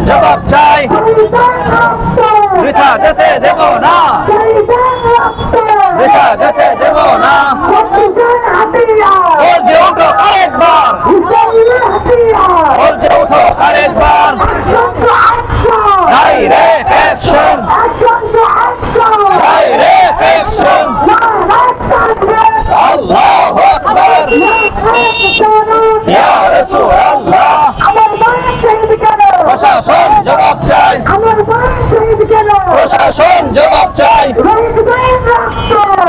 জবাব চাই বৃথা যেতে দেব না বৃথা যেতে দেব না গর্জে ওঠো আরেকবার গর্জে ওঠো আরেকবার ডাইরেক্ট অ্যাকশন ডাইরেক্ট অ্যাকশন আল্লাহু আকবার ইয়া রাসূলুল্লাহ প্রশাসন জবাব চাই প্রশাসন জবাব চাই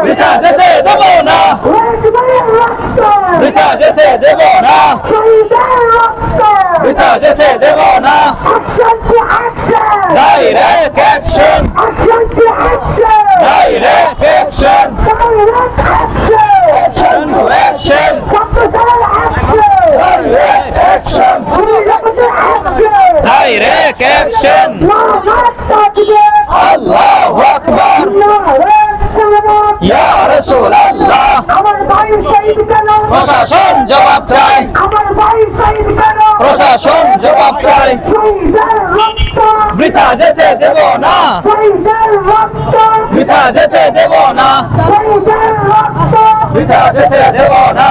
বৃথা যেতে দেব না বৃথা যেতে দেব না বৃথা যেতে দেব না direct action direct action action to action direct action direct action আল্লাহু আকবার ইয়া রাসূলুল্লাহ প্রশাসন জবাব চাই প্রশাসন জবাব চাই বৃথা যেতে দেব না বৃথা যেতে দেব না বৃথা যেতে দেব না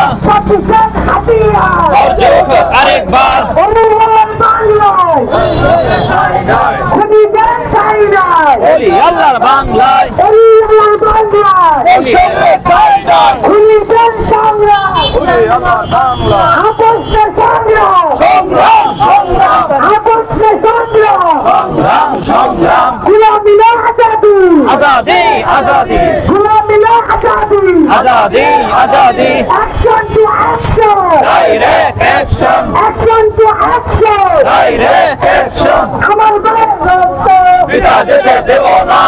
গর্জে ওঠো আরেকবার বলি আল্লাহর বাংলায় সংগ্রাম সংগ্রাম সংগ্রাম সংগ্রাম Azadi Azadi Azadi Azadi direct action direct action বৃথা যেতে দেব না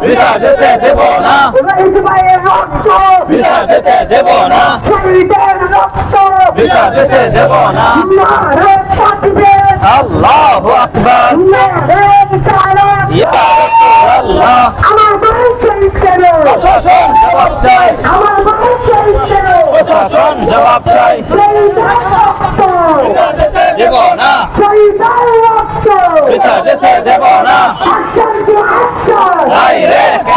বৃথা যেতে দেব না বৃথা যেতে দেব না বৃথা যেতে দেব না আল্লাহু আকবার ইয়া রাসূলুল্লাহ প্রশাসন জবাব চাই প্রশাসন জবাব চাই দেব না বৃথা যেতে দেব না ডাইরেক্ট